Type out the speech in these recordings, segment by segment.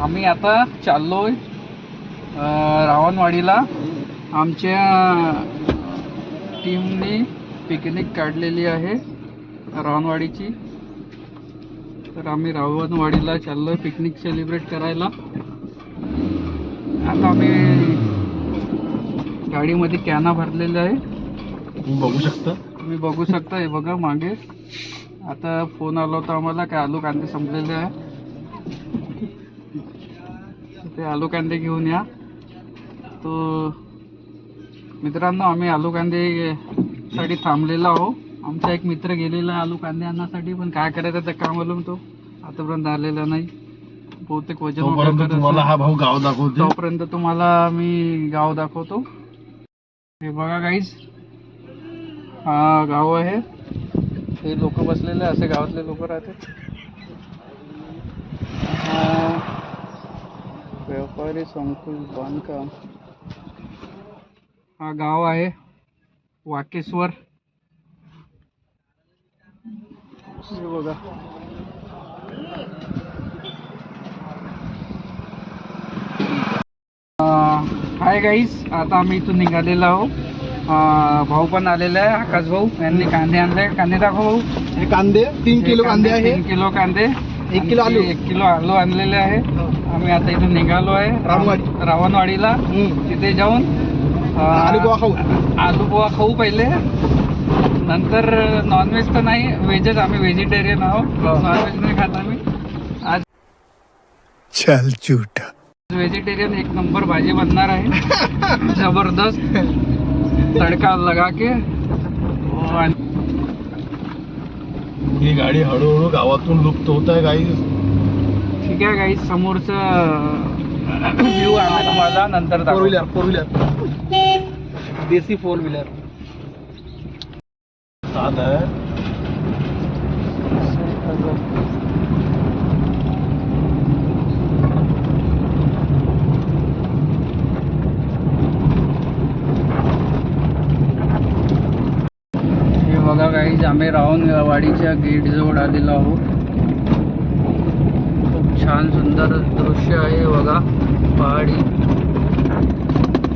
आम्ही आता चाललोय रावणवाडीला. आमच्या टीमने पिकनिक काढलेली आहे रावणवाडीची. तर आम्ही रावणवाडीला चाललोय पिकनिक सेलिब्रेट करायला. आता आम्ही गाडीमध्ये कॅना भरलेला आहे. तुम्ही बघू शकता. हे बघा मागे. आता फोन आला होता आम्हाला की आलू कांदे संपलेले आहे, ते आलू कांदे घेऊन या. तो मित्रांनो, आम्ही आलू कांदे साठी थांबलेला आहो. आमचा एक मित्र गेलेला आहे आलू कांदे आणण्यासाठी, पण काय करायचं त्या कामाला तो आतापर्यंत आलेला नाही. बहुतेक वजन तुम्हाला हा भाऊ गाव दाखवतो. तोपर्यंत तुम्हाला मी गाव दाखवतो. हे बघा गाईज, हा गाव आहे. हे लोक बसलेले असे गावातले लोक राहतात. व्यापारी संकुल बांधकाम हा गाव आहे वाकेश्वर. हे बघा. हाय गाईस, आता आम्ही इथून निघालेलो आहोत. भाऊ पण आलेला आहे, आकाश भाऊ. यांनी कांदे आणले. कांदे दाखव भाऊ. हे कांदे 3 किलो कांदे आहे. 3 किलो कांदे, 1 किलो आलू. 1 किलो आलू आणलेले आहे. आम्ही आता इथून निघालो आहे रावणवाडीला. तिथे जाऊन आलू पोहा खाऊ पहिले, नंतर नॉनव्हेज तर नाही, व्हेजच. आम्ही व्हेजिटेरियन आहोत, नॉनव्हेज नाही खात आम्ही. आज चल झूठा व्हेजिटेरियन एक नंबर भाजी बनणार आहे, जबरदस्त तडका लगा के. ही गाडी हळूहळू गावातून लुप्त होत आहे गाई. ठीक आहे गाई, समोरचं व्ह्यू आहे तुम्हाला नंतर दाखवतो. फोर व्हीलर देसी 4 व्हीलर साध आहे. हे बघा गाईज, आम्ही रावणवाडीच्या गेट जवळ आलेलो आहोत. खूप छान सुंदर दृश्य आहे बघा. पहाडी.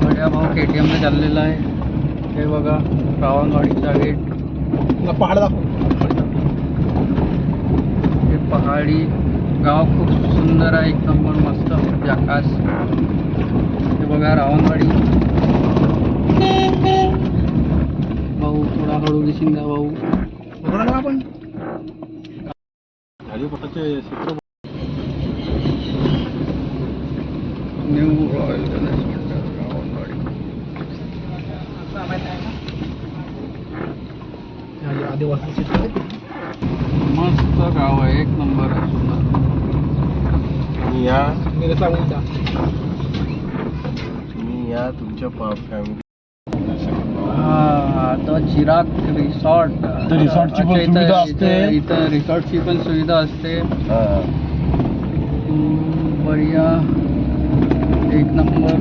बड्या भाऊ KTM ने चाललेला आहे. हे बघा रावणवाडीचा गेट. पहाड दाखव. हे पहाडी गाव खूप सुंदर आहे, एक नंबर मस्त आकाश. हे बघा रावणवाडी. भाऊ थोडा हळू दिसून द्या भाऊ. आपण गाडीपटाचे सूत्र न्यू रॉयल गणेश मंडळ रावणवाडी. आदिवासी क्षेत्र मस्त गाव आहे, एक नंबर आहे, सुंदर. तुम्ही या तुमच्या फॅमिली. आता चिराग रिसॉर्ट. रिसॉर्टची पण सुविधा असते. इथं रिसॉर्टची पण सुविधा असते. बढिया, एक नंबर.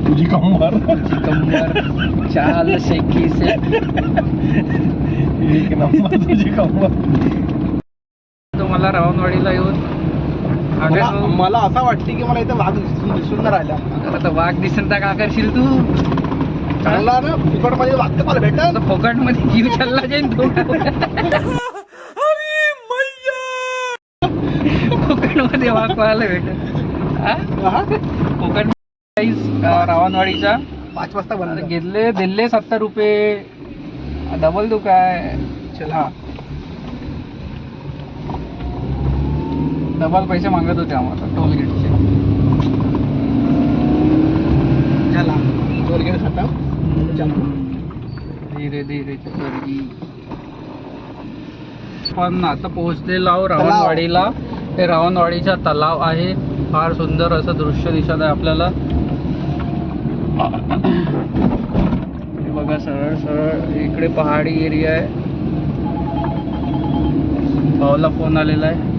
तुझी कंबर चाल शेकी से एक नंबर तुझी कंबर. तुम्हाला रावणवाडीला येऊन मला असं वाटते की मला इथं वाघ दिसून नाही राहिला. आता वाघ दिसेल तर का करशील तू? चांगला ना, फुकट मध्ये वाघ तर मला भेटत. फोकट मध्ये जीव चालला जाईल तू. फोकट मध्ये वाघ पाहायला भेटत. फोकट रावणवाडीचा 5 वाजता बंद. दिले 70 रुपये डबल दू काय? चला, डबल पैसे मागत होते आम्हाला टोल गेटचे. चला टोल गेट खाता. धीरे धीरे पण आता पोहोचलेलो आहो रावणवाडीला. हे रावणवाडीचा तलाव आहे. फार सुंदर असं दृश्य दिसत आहे आपल्याला. बघा सरळ सरळ इकडे पहाडी एरिया आहे. भाऊला फोन आलेला आहे.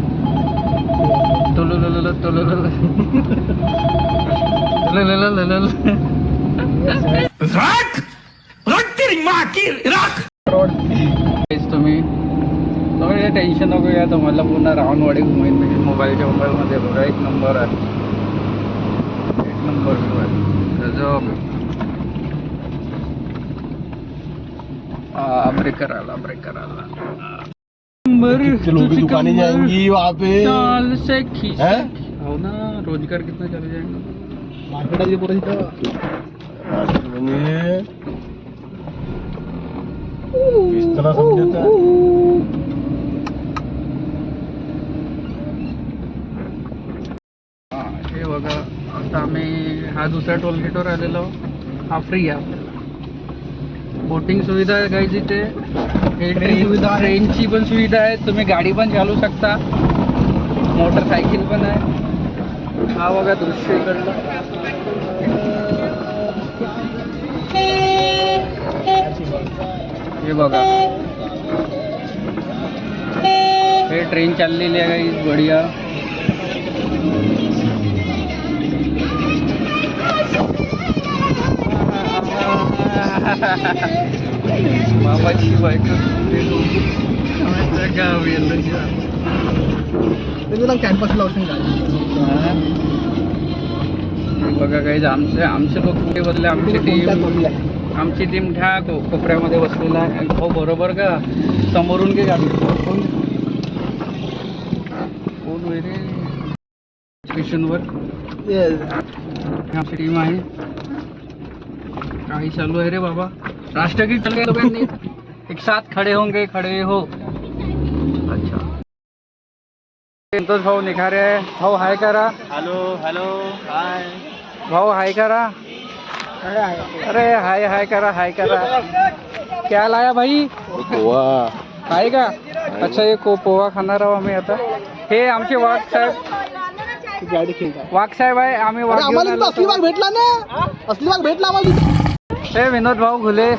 तुम्ही ते टेन्शन नको घ्या, तुम्हाला पुन्हा रावणवाडी घुमेन मी मोबाईलमध्ये बघा. एक नंबर आहे, एक नंबर व्ह्यू आहे गजब. ब्रेकर आला. लोग दुकानें जाएंगी वहाँ पे. चाल से खींच हैं? हो ना, रोजगार कितना चला जाएगा. मार्केटात पुढे तिथं म्हणजे दिसतं समजत. हे बघा, आता आम्ही हा दुसऱ्या टोलगेटवर आलेलो. हा फ्री आहे आपल्याला. बोटिंग सुविधा आहे गाईज इथे. हे ट्रेनची पण सुविधा आहे. तुम्ही गाडी पण चालू शकता, मोटरसायकल पण आहे. हा बघा दृश्य इकडलं. हे बघा, हे ट्रेन चाललेली आहे गाईज, बढिया. बाबाची बायको गाव येलं. कॅम्पस लावून बघा काही आमचे लोक कुठे बसले. आमची टीम ह्या कोपऱ्यामध्ये बसलेला आहे. हो बरोबर का, समोरून घे गाडी. कोण वगैरे स्टेशनवर आमची टीम आहे. काही चालू आहे रे बाबा. राष्ट्रगीत चल गए लोग, एक साथ खड़े होंगे, खड़े हो. अच्छा, संतोष भाऊ निखारे आहे. भाऊ हाय करा. हॅलो हाय भाऊ हाय करा. अरे हाय करा. क्या लाया भाई? पोहा. आहे का? अच्छा, ये पोहा खाणार आहोत आम्ही आता. हे आमचे वाघ साहेब. वाघ साहेब आहे. आम्ही वाघ घेऊन आलो. असली वाघ भेटला ना, असली वाघ भेटला आम्हाला. हे विनोद भाऊ घुले.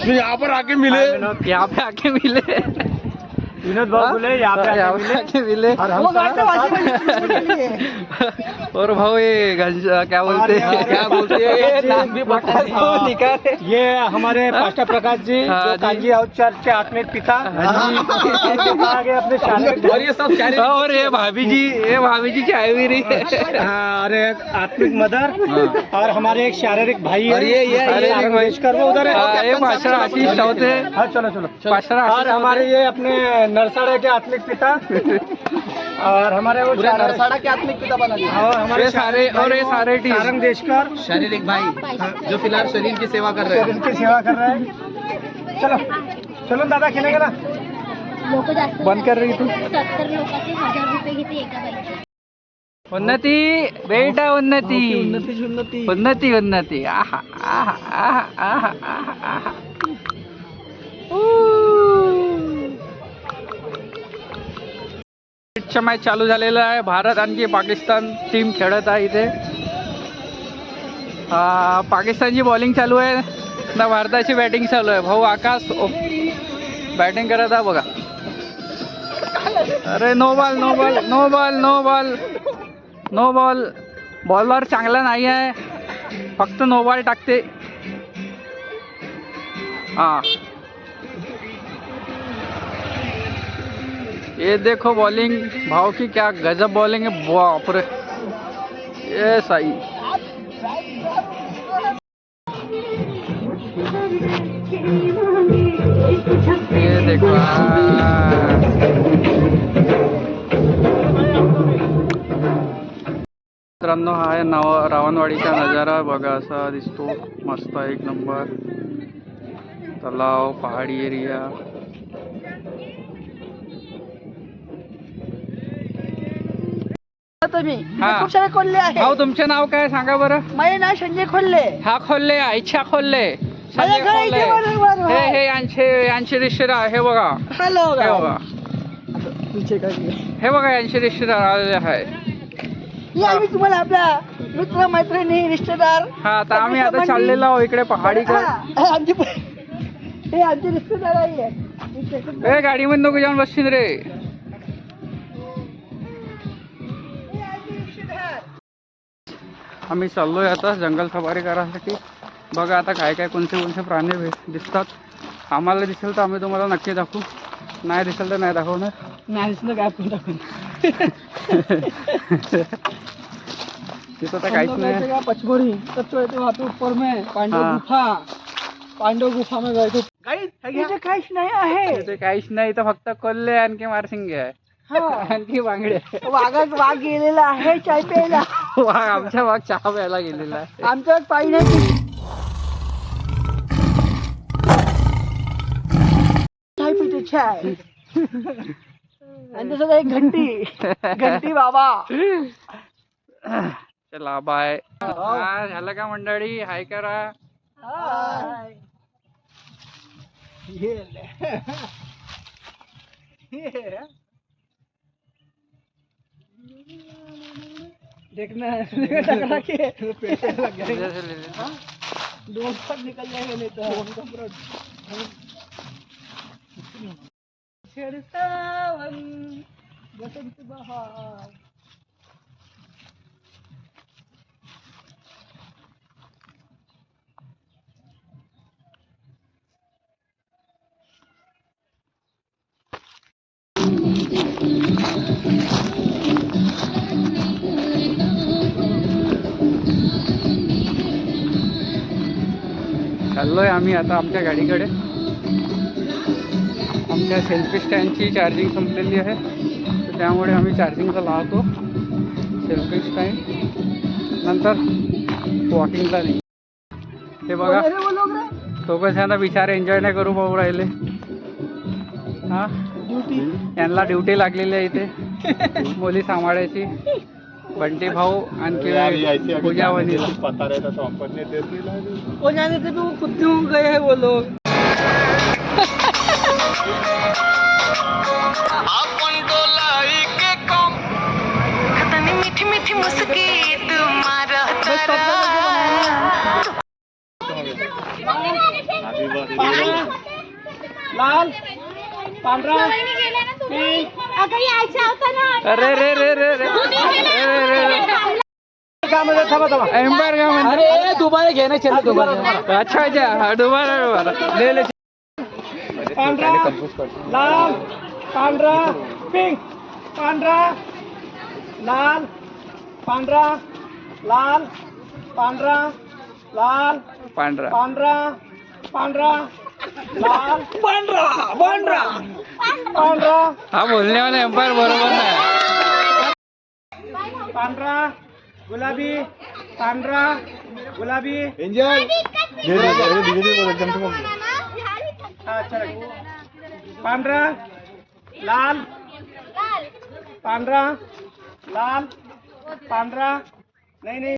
यहाँ पर आके मिले. यहाँ पे आके मिले. विनोद भाऊ बोले यहाँ पे आके मिले. और भाऊ ये क्या बोलते ये हमारे पास्टर प्रकाश जी, जो कांजी हाउस चर्च के आत्मिक पिता. आगे अपने और ये सब और ये भाभी जी चाय भी रही है. और एक आत्मिक मदर और हमारे एक शारीरिक भाई और ये वो उधर है. ये पास्टर आशीष साउथ है. हाँ चलो पास्टर और हमारे ये अपने नरसाड़ा के आत्मिक पिता और हमारे वो नरसाड़ा के आत्मिक पिता बना दिया. और हमारे ये सारे टीम सारंग देशकर शारीरिक भाई जो फिलहाल शरीर की सेवा कर रहे हैं. चलो दादा खेलेगा ना. लोक जास्त बंद कर रही तू. 70 लोकांचे 1000 रुपये घेते एका बाईचे. उन्नती बेटा, उन्नती. आहा. मॅच चालू झालेला आहे. भारत आणखी पाकिस्तान टीम खेळत आहे इथे. पाकिस्तानची बॉलिंग चालू आहे ना, भारताची बॅटिंग चालू आहे. भाऊ आकाश बॅटिंग करत आहे बघा. अरे नो बॉल. बॉलर चांगला नाही आहे, फक्त नो बॉल टाकते. हाँ, ये देखो बॉलिंग भाव की, क्या गजब बॉलिंग है. बाप रे, ये सही. ये देखो मित्रांनो, हा आहे रावणवाडीचा नजारा बघा. असा दिसतो मस्त, एक नंबर. तलाव, पहाडी एरिया. तुम्ही हा. खूप सारे खोलले आहे. भाऊ तुमचे नाव काय सांगा बरं. माझे नाव संजय खोलले. हा खोल्ले, इच्छा खोल्ले, माझ्या घरी इथे बरोबर आहे. हे यांचे रिश्तेदार. हे बघा, हॅलो हे बघा, तुमचे काय हे बघा, यांचे रिश्तेदार आलेले आहे. या आम्ही तुम्हाला आपला मित्र मैत्रिणी रिश्तेदार. हा, तर आम्ही आता चाललेलो आहोत इकडे पहाडीकडे. हे आमचे रिश्तेदार आहे. ए गाडीमध्ये नको जाऊन बसशील रे. आम्ही चाललोय आता जंगल सफारी करायसाठी. बघा आता काय कोणते प्राणी दिसतात. आम्हाला दिसेल तर आम्ही तुम्हाला नक्की दाखवू. नाही दिसल तर नाही दाखवणार. नाही दिसलं काय आपण टाकून. तिथं तर काहीच नाही. का पचमढ़ी तब तो रहते वहाँ पे ऊपर में पांडव हाँ. गुफा, पांडव गुफा में गए थे. इथे काहीच नाही आहे. तिथे काहीच नाही, इथं फक्त कोल्हे आणखी मारसिंगे आहे. हा. आणखी बांगडे. वाघ गेलेला आहे चाय प्यायला. वाघ आमच्या वाघ चहा प्यायला गेलेला आहे. आमच्यात पाणी नाही. चाय पिते चाय. आणि तसं एक घंटी बाबा. चला बाय. झालं का मंडळी? हाय करा. हाय. देखना टकरा के दोन पर निकल जाएगा नहीं तो उनका पूरा छेड़सावन बसंत बहार. चाललोय आम्ही आता आमच्या गाडीकडे. आमच्या सेल्फी स्टँडची चार्जिंग संपलेली आहे, तर त्यामुळे आम्ही चार्जिंगला लावतो. सेल्फी स्टँड नंतर वॉकिंगला नाही. हे बघा, तो कसं आता बिचारे एन्जॉय नाही करू पाहू राहिले. हा, यांना ड्युटी लागलेली आहे इथे मुली सांभाळायची. बंटी भाऊ आणखी पूजा वनी. वो जाने थे वो खुद क्यों गए हैं वो लोग. मीठी मीठी मुस्की तुम्हारा लाल पांढरा अगं यायचं होतं ना. अरे रे रे रे रे एम्पायर का म्हणते? अरे दोबारा घेना चलो दोबारा. अच्छा अच्छा, दुबारा ले ले. पांढरा लाल पांढरा पिंक पांढरा लाल पांढरा लाल पांढरा लाल पांढरा पांढरा पांढरा लाल पांढरा पांढरा पांढरा हा बोलण्यावाला एम्पायर बरोबर नाही. पांढरा गुलाबी पांढरा गुलाबी हा चला पांढरा लाल पांढरा लाल पांढरा नहीं नहीं